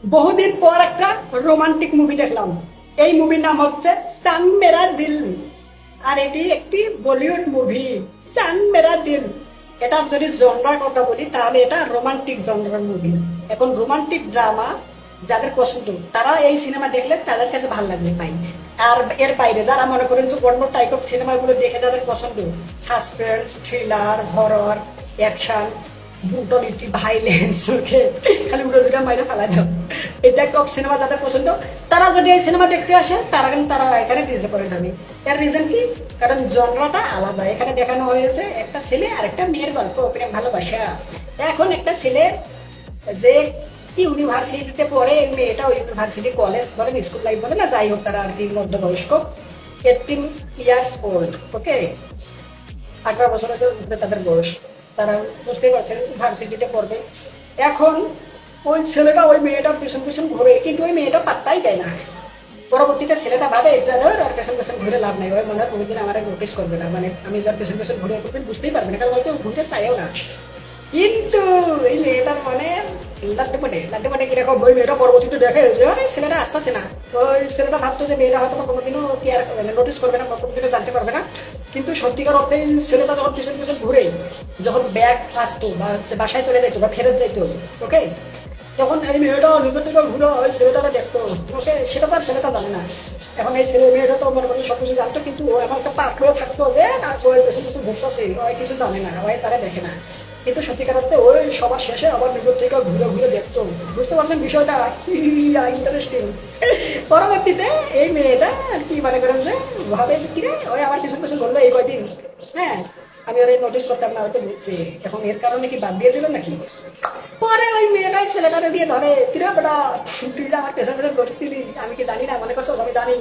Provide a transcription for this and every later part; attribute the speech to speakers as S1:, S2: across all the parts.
S1: বহুদিন পর একটা রোমান্টিক মুভি দেখলাম। এই মুভির নাম হচ্ছে সান মেরা দিল। আর এটি একটি বলিউড মুভি, সান মেরা দিল। এটা যদি জনরার কথা বলি তাহলে এটা রোমান্টিক জনরার মুভি। এখন রোমান্টিক ড্রামা যাদের পছন্দ তারা এই সিনেমা দেখলে তাদের কাছে ভালো লাগবে ভাই। আর এর বাইরে যারা মনে করেন যে অন্য টাইপ অফ সিনেমাগুলো দেখে যাদের পছন্দ, suspense, thriller, horror, action, brutality, violence, okay, খালি উড়ে দুটা মাইরে ফেলা দাও, এই টাইপ অফ সিনেমা যাদের পছন্দ তারা যদি এই সিনেমা দেখতে আসে তারা কিন্তু তারা এখানে ডিসঅ্যাপয়েন্ট হবে। এর রিজন কি? কারণ জনরাটা আলাদা। এখানে দেখানো হয়েছে একটা ছেলে আর একটা মেয়ের গল্প, প্রেম ভালোবাসা। এখন একটা ছেলে যে ইউনিভার্সিটিতে পড়ে, মেয়েটা ইউনিভার্সিটি, কলেজ বলেন, স্কুল লাইফ বলে না, যাই হোক, তারা আর কি মধ্যবয়স্ক, 18 ইয়ার্স ওল্ড, ওকে, 18 বছরের তাদের বয়স। তারা বুঝতেই পারছেন ভার্সিটিতে পড়বে। এখন ওই ছেলেটা ওই মেয়েটার পিছন পিছন ঘুরে, কিন্তু ওই মেয়েটা পাত্তাই দেয় না। পরবর্তীতে ছেলেটা ভাবে যা ধর আর পেছন পেছন ঘুরে লাভ নাই, ওই মনে হয় কোনোদিন আমার নোটিস করবে না, মানে আমি যার পেছন পেছন ঘুরে কোনোদিন বুঝতেই পারবে না, কারণ হয়তো ঘুরতে চাইও না। কিন্তু এই মেয়েটার মানে লাড্ডু মানে কিরকম, ওই মেয়েটা পরবর্তীতে দেখে যে আরে ছেলেটা আসতেছে না। ওই ছেলেটা ভাবতো যে মেয়েটা হয়তো কোনোদিনও কেয়ার নোটিস করবে না, কোনোদিনও জানতে পারবে না। কিন্তু সত্যিকার অর্থে ছেলেটা যখন পিছন পিছন ঘুরে, যখন ব্যাগ আসতো বা বাসায় চলে যাইতো বা ফেরত যাইতো, ওকে, তখন এই মেয়েটা নিজের থেকে ঘুরে ওই ছেলেটাকে দেখতো, ওকে, সেটা তো আর ছেলেটা জানে না। এখন এই ছেলে মেয়েটা তো মনে করি সবকিছু জানতো, কিন্তু ও এমন একটা পাঠ হয়ে থাকতো যে ওই পেছন পেছন ঘুরতেছে, ওই কিছু জানে না, ওই তারা দেখে না। কিন্তু সত্যিকার অর্থে ওই সবার শেষে আবার নিজের থেকে ঘুরে ঘুরে দেখতো। বুঝতে পারছেন বিষয়টা? ইন্টারেস্টিং। পরবর্তীতে এই মেয়েটা আর কি মনে করেন যে ভাবে যে কিরে ওই আমার পিছন পিছন ঘুরলো এই কয়দিন, হ্যাঁ, আমি ওর নোটিস করতাম না, হয়তো বুঝছি, এখন এর কারণে কি বাদ দিয়ে দিল নাকি? পরে ওই মেয়েটাই ছেলেটাকে দিয়ে ধরে, কিরে বেটা তুই যে আমার পেছন পেছন করছিলি, আমি কি জানি না মনে করছো? আমি জানি,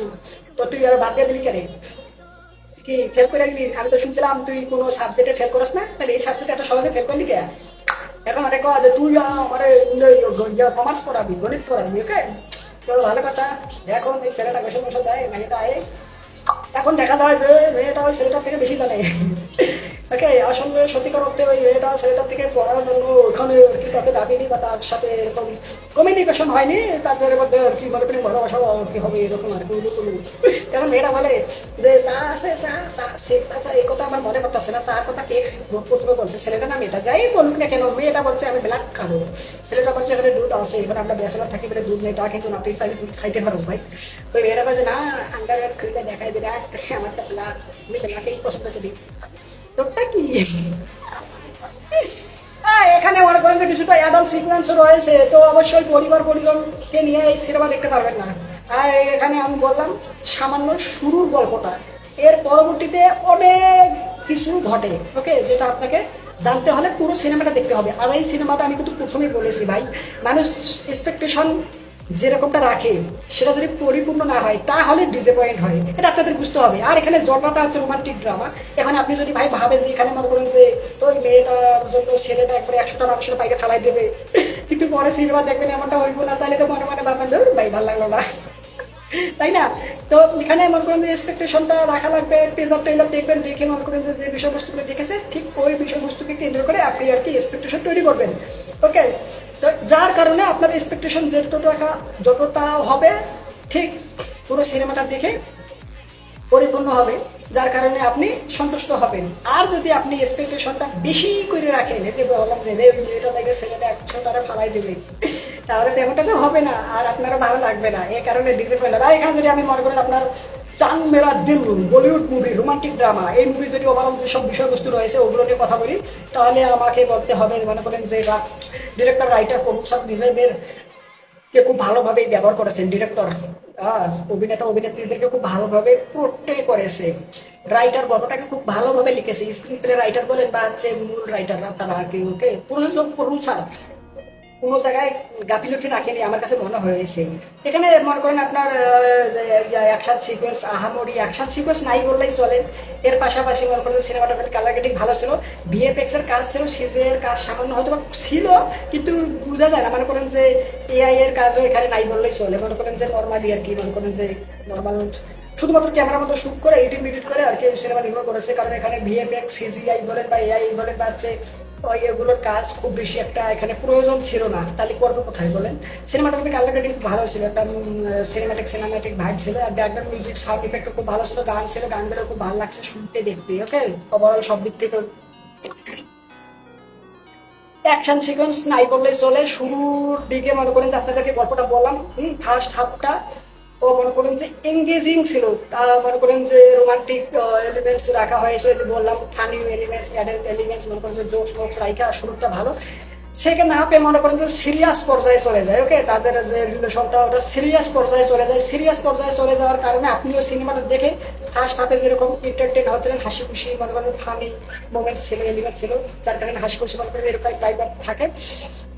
S1: তো তুই আর বাদ দিয়ে দিলি কেন? কি ফেল করে গেলি? আমি তো শুনছিলাম তুই কোনো সাবজেক্টে ফেল করস না, তাহলে এই সাবজেক্টে এত সহজে ফেল করলি কে? এখন অনেক যে তুই আমার কমার্স পড়াবি, গণিত পড়াবি, ওকে, তো ভালো কথা। এখন এই ছেলেটা বেসন বেসন দেয়, মেয়েটা এখন দেখা যায় যে মেয়েটা ওই ছেলেটার থেকে বেশি জানে, ওকে। আসলে সত্যিকার অর্থে ওই মেয়েটা ছেলেটার থেকে পড়ার জন্য ওখানে আর কি তাকে ডাকেনি বা তার সাথে এরকম কমিউনিকেশন হয়নি, তাদের মধ্যে আর কি মনে করি ভালোবাসা কি হবে এরকম আর কি। কারণ মেয়েটা বলে যে চা আছে, চা চা আচ্ছা, এই কথা আমার মনে করতেছে না, চার কথা কে প্রথমে বলছে, ছেলেটা না মেয়েটা, যাই বলুক না কেন, মেয়েটা বলছে আমি ব্ল্যাক খাবো, ছেলেটা বলছে এখানে দুধ আছে, এখানে আমরা ব্যাচেলার থাকি বলে দুধ নেই, তা কিন্তু না তুই চাইলে দুধ খাইতে পারো ভাই। ওই মেয়েটা বলছে না, আন্ডার খুলে দেখাই দিলে আমার তো ব্ল্যাক, আমি ব্ল্যাকেই পছন্দ করি। তোরটা কি? এখানে মনে করেন যে কিছুটা অ্যাডাল্ট সিকোয়েন্স রয়েছে, তো অবশ্যই পরিবার পরিজনকে নিয়ে এই সিনেমা দেখতে পারবেন না। আর এখানে আমি বললাম সামান্য শুরুর গল্পটা, এর পরবর্তীতে অনেক কিছু ঘটে, ওকে, যেটা আপনাকে জানতে হলে পুরো সিনেমাটা দেখতে হবে। আর এই সিনেমাটা আমি কিন্তু প্রথমেই বলেছি ভাই, মানুষ এক্সপেকটেশন যেরকমটা রাখে সেটা যদি পরিপূর্ণ না হয় তাহলে ডিসঅ্যাপয়েন্ট হয়, এটা আপনাদের বুঝতে হবে। আর এখানে জনরাটা হচ্ছে রোমান্টিক ড্রামা। এখানে আপনি যদি ভাই ভাবেন যে এখানে মনে করেন যে ওই মেয়েটার জন্য ছেলেটা একবারে 100টা মানুষের বাইরে ফালাই দেবে, কিন্তু পরে সিনেমা দেখবেন এমনটা হইব না, তাহলে তো মনে মনে ভাববেন ধরুন ভাই ভালো লাগলো না, তাই না? তো এখানে মনে করেন যে এক্সপেকটেশনটা রাখা লাগবে। টেজার ট্রেলার দেখবেন, দেখে মনে করেন যে বিষয়বস্তুগুলো দেখেছে ঠিক ওই বিষয়বস্তুকে কেন্দ্র করে আপনি আর কি এক্সপেকটেশন তৈরি করবেন, ওকে। তো যার কারণে আপনার এক্সপেকটেশন যতটা হবে ঠিক পুরো সিনেমাটা দেখে পরিপূর্ণ হবে, যার কারণে আপনি সন্তুষ্ট হবেন। আর যদি আপনি এক্সপেকটেশনটা বেশি করে রাখেন, এই যে বললাম যে এটা দেখে ছেলেটা 100 টাকা ফালাই দেবে, তাহলে তেমনটা তো হবে না, আর আপনারও ভালো লাগবে না, এই কারণে ডিসঅ্যাপয়েন্ট। আর এখানে যদি আমি মনে করেন আপনার চান মেরা দিল বলিউড মুভি, রোমান্টিক ড্রামা, এই মুভি যদি ওভারঅল যেসব বিষয়বস্তু রয়েছে ওগুলো নিয়ে কথা বলি, তাহলে আমাকে বলতে হবে মনে করেন যে ডিরেক্টর, রাইটার, প্রডিউসার, ডিজাইনের কে খুব ভালোভাবে ব্যবহার করেছেন ডিরেক্টর, আর অভিনেতা অভিনেত্রীদেরকে খুব ভালোভাবে পোর্ট্রে করেছে। রাইটার গল্পটাকে খুব ভালোভাবে লিখেছে, স্ক্রিন প্লে রাইটার বলেন বা হচ্ছে মূল রাইটাররা তারা আর কি, ওকে। প্রডিউসার কোনো জায়গায় গাফিলতি রাখেনি আমার কাছে মনে হয়েছে। এখানে মনে করেন আপনার অ্যাকশন সিকোয়েন্স, আহামরি অ্যাকশন সিকোয়েন্স নাই বললেই চলে। এর পাশাপাশি মনে করেন সিনেমাটা কালার গ্রেডিং ভালো ছিল, ভিএফএক্স এর কাজ ছিল, সিজি এর কাজ সামান্য হয়তো ছিল, কিন্তু বোঝা যায় না। মনে করেন যে এআই এর কাজও এখানে নাই বললেই চলে। মনে করেন যে নর্মালি আর কি, মনে করেন যে নর্মাল শুধুমাত্র ক্যামেরার মতো শুট করে এডিট মিডিট করে আর কি সিনেমা নির্মাণ করেছে। কারণ এখানে ভিএফএক্স, সিজিআই বলেন বা এআই বলেন বা হচ্ছে ওই এগুলোর কাজ খুব বেশি একটা এখানে প্রয়োজন ছিল না, তাহলে করবে কোথায় বলেন? সিনেমাটোগ্রাফি কালারটা খুব ভালো ছিল, একটা সিনেমাটিক ভাইব ছিল, আর ব্যাকগ্রাউন্ড মিউজিক সাউন্ড ইফেক্ট খুব ভালো ছিল, গান ছিল, গানগুলো খুব ভালো লাগছে শুনতে দেখতে। ওকে, ওভারঅল সব দিক থেকে অ্যাকশন সিকোয়েন্স নাই বললেই চলে। শুরুর দিকে মনে করেন যে আপনাদেরকে গল্পটা বললাম, ফার্স্ট হাফটা ও মনে করেন যে এঙ্গেজিং ছিল। তা মনে করেন যে রোমান্টিক এলিমেন্টস রাখা হয়েছে, যে বললাম ফানি এলিমেন্টস, অ্যাডাল্ট এলিমেন্টস, মনে করেন যে জোকস ফোকস রাখা শুরুটা ভালো। সেকেন্ড হাফে মনে করেন যে সিরিয়াস পর্যায়ে চলে যায়। ওকে, তাদের যে রিলেশনটা ওটা সিরিয়াস পর্যায়ে চলে যায়। সিরিয়াস পর্যায়ে চলে যাওয়ার কারণে আপনিও সিনেমাটা দেখে ফার্স্ট হাফে যেরকম এন্টারটেন হচ্ছিলেন, হাসি খুশি মনে করেন ফানি মোমেন্টস ছিল, এলিমেন্টস ছিল, যার কারণে হাসি খুশি মনে করেন এরকম টাইপের থাকে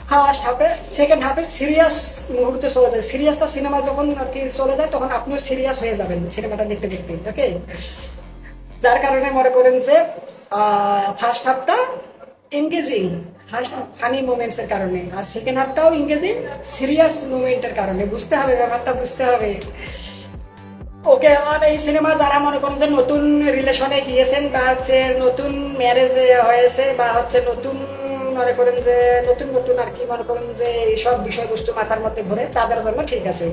S1: ফার্স্ট হাফে। সেকেন্ড হাফে সিরিয়াস মুহূর্তে চলে যায়। সিরিয়াসটা সিনেমা যখন আর কি চলে যায় তখন আপনিও সিরিয়াস হয়ে যাবেন সিনেমাটা দেখতে দেখতে। ওকে, যার কারণে মনে করেন যে ফার্স্ট হাফটা এনগেজিং ফানি মোমেন্টসের কারণে, আর সেকেন্ড হাফটাও এনগেজিং সিরিয়াস মোমেন্টের কারণে। বুঝতে হবে ব্যাপারটা, বুঝতে হবে। ওকে, আর এই সিনেমা যারা মনে করেন যে নতুন রিলেশনে গিয়েছেন বা হচ্ছে নতুন ম্যারেজ হয়েছে বা হচ্ছে নতুন মনে করেন যে নতুন নতুন আর কি মনে করেন যে এইসব বিষয়বস্তু মাথার মধ্যে ঘুরে, তাদের জন্য ঠিক আছে।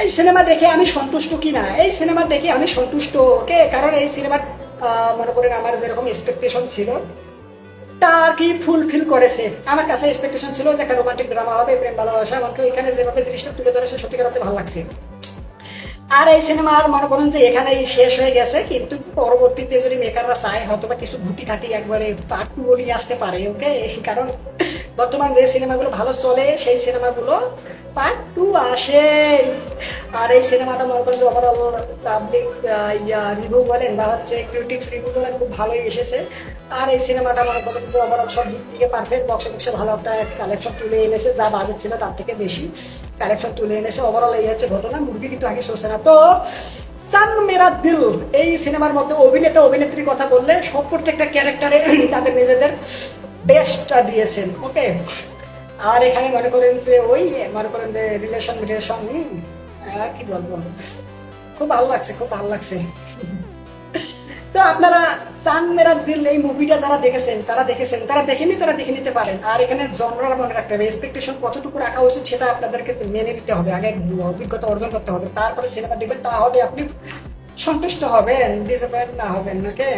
S1: এই সিনেমা দেখে আমি সন্তুষ্ট কিনা, এই সিনেমা দেখে আমি সন্তুষ্ট। ওকে, কারণ এই সিনেমার মনে করেন আমার যেরকম এক্সপেকটেশন ছিল তা আর কি ফুলফিল করেছে। আমার কাছে এক্সপেকটেশন ছিল যে একটা রোমান্টিক ড্রামা হবে, প্রেম ভালোবাসা, এমনকি এখানে যেভাবে জিনিসটা তুলে ধরেছে সত্যিকার অর্থে ভালো লাগছে। আর এই সিনেমা আর মনে করেন যে এখানেই শেষ হয়ে গেছে, কিন্তু পরবর্তীতে যদি মেকাররা চায় হয়তো বা কিছু ঘুটি ঠাটি একবারে পার্ট টু নিয়ে আসতে পারে। ওকে, কারণ বর্তমান যে সিনেমাগুলো ভালো চলে সেই সিনেমাগুলো পার্ট টু আসে। আর এই সিনেমাটা মনে করেন যে ওভারঅল পাবলিক রিভিউ বলেন বা হচ্ছে ক্রিটিক্স রিভিউ বলেন খুব ভালোই এসেছে। আর এই সিনেমাটা মনে করেন যে ওভারঅল সব দিক থেকে পারফেক্ট, বক্সে বক্সে ভালো একটা কালেকশন তুলে এনেছে, যা বাজেট ছিল তার থেকে বেশি কালেকশন তুলে এনেছে। ওভারঅল এই হচ্ছে ঘটনা। মুরগি কিন্তু আগে শোষে না। তো চান মেরা দিল এই সিনেমার মধ্যে অভিনেতা অভিনেত্রীর কথা বললে সব প্রত্যেকটা ক্যারেক্টারে তাদের নিজেদের বেস্টটা দিয়েছেন। ওকে, আর এখানে মনে করেন যে ওই মনে করেন যে রিলেশন কি বলবো, খুব ভালো লাগছে, খুব ভালো লাগছে। তো আপনারা চান মেরা দিল এই মুভিটা যারা দেখেছেন তারা দেখেছেন, তারা দেখেনি তারা দেখে নিতে পারেন। আর এখানে জনরা মনে রাখতে হবে, এক্সপেকটেশন কতটুকু রাখা উচিত সেটা আপনাদেরকে মেনে নিতে হবে, আগে অভিজ্ঞতা অর্জন করতে হবে, তারপরে সিনেমা দেখবেন, তাহলে আপনি সন্তুষ্ট হবেন, ডিসঅ্যাপয়েন্ট না হবেন। ওকে,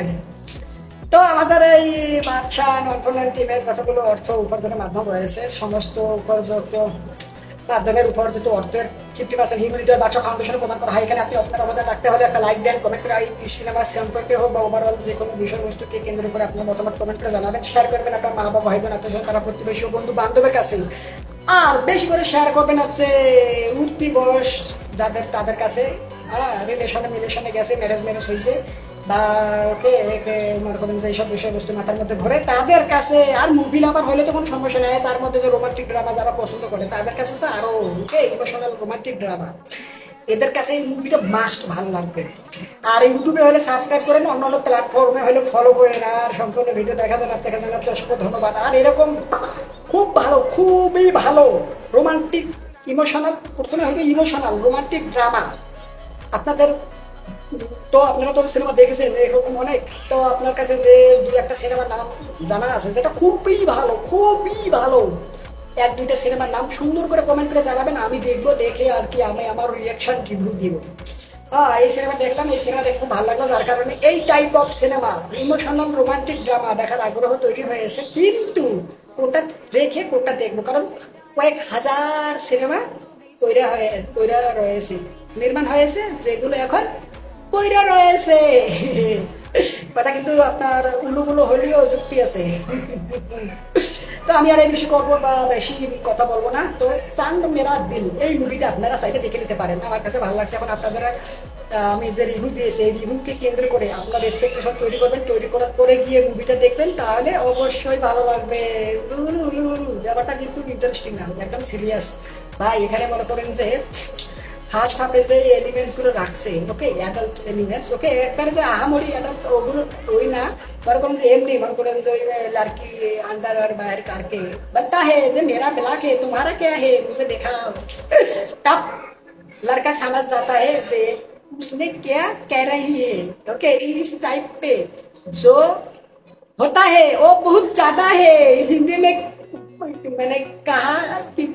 S1: তো আমাদের এই বাদশা নন টিমের কতগুলো অর্থ উপার্জনের মাধ্যম রয়েছে। সমস্ত উপযুক্ত মাধ্যমের উপার্জিত অর্থের 50% হিউম্যানিটি বাদশা ফাউন্ডেশনে প্রদান করা হয়। এখানে আপনি আপনার অবদান রাখতে হলে একটা লাইক দেন, কমেন্ট করে এই সিনেমার সম্পর্কে হোক বা ওভারঅল যে কোনো বিষয়বস্তুকে কেন্দ্র করে আপনার মতামত কমেন্ট করে জানাবেন। শেয়ার করবেন আপনার মা বাবা, ভাই বোন, আত্মীয় তারা প্রতিবেশী ও বন্ধু বান্ধবের কাছে। আর বেশি করে শেয়ার করবেন হচ্ছে উঠতি বয়স যাদের, তাদের কাছে রিলেশনে গেছে, ম্যারেজ হয়েছে বা মনে করেন যে এইসব বিষয়বস্তু মাথার মধ্যে ঘরে তাদের কাছে। আর মুভি লাভার হলে তো কোনো সমস্যা নেই, তার মধ্যে যে রোমান্টিক ড্রামা যারা পছন্দ করে তাদের কাছে তো আরো ইমোশনাল রোমান্টিক ড্রামা, এদের কাছে এই মুভিটা মাস্ট ভালো লাগবে। আর ইউটিউবে হলে সাবস্ক্রাইব করেন, অন্যান্য প্ল্যাটফর্মে হলে ফলো করেন। আর সম্পূর্ণ ভিডিও দেখা জানাচ্ছে অসংখ্য ধন্যবাদ। আর এরকম খুব ভালো, খুবই ভালো রোমান্টিক ইমোশনাল, প্রথমে হবে ইমোশনাল রোমান্টিক ড্রামা আপনাদের। তো আপনারা তো সিনেমা দেখেছেন এরকম অনেক, তো আপনার কাছে যে দুই একটা সিনেমার নাম জানা আছে যেটা খুবই ভালো, খুবই ভালো, এক দুইটা সিনেমার নাম সুন্দর করে কমেন্ট করে জানাবেন, আমি দেখবো, দেখে আর কি আমি আমার রিয়াকশন রিভিউ দিব। এই সিনেমা দেখলাম, এই সিনেমা দেখে খুব ভালো লাগলো, যার কারণে এই type of cinema emotional romantic drama দেখার আগ্রহ তৈরি হয়েছে। কিন্তু কোনটা রেখে কোনটা দেখবো, কারণ কয়েক হাজার সিনেমা তৈরি রয়েছে, নির্মাণ হয়েছে, যেগুলো এখন পইরা রয়েছে। কথা কিন্তু আপনার উলুগুলো হলেও যুক্তি আছে। তো আমি আর এই বিষয়ে করবো বা বেশি কথা বলবো না। তো চান্দ মেরা দিল এই মুভিটা আপনারা সাইডে দেখে নিতে পারেন, আমার কাছে ভালো লাগছে। এখন আপনাদের আমি যে রিভিউ দিয়েছি এই রিভিউকে কেন্দ্র করে আপনার এক্সপেকটেশন তৈরি করবেন, তৈরি করার পরে গিয়ে মুভিটা দেখবেন, তাহলে অবশ্যই ভালো লাগবে। ব্যাপারটা কিন্তু ইন্টারেস্টিং না, একদম সিরিয়াস ভাই। এখানে মনে করেন যে ফার্স্ট হাফে যে এলিমেন্টস গুলো রাখছে, ওকে অ্যাডাল্ট এলিমেন্টস, ওকে একবারে যে আহামরি অ্যাডাল্ট ওগুলো ওই না, মনে করেন যে এমনি মনে করেন যে ওই লড়কি अंदर और बाहर करके बनता है जे मेरा ब्लॉक है तुम्हारा क्या है मुझे देखा, तब लड़का समझ जाता है जे उसने क्या कह रही है। ओके, इस टाइप पे जो होता है वो बहुत ज्यादा है हिंदी में मैंने कहा कि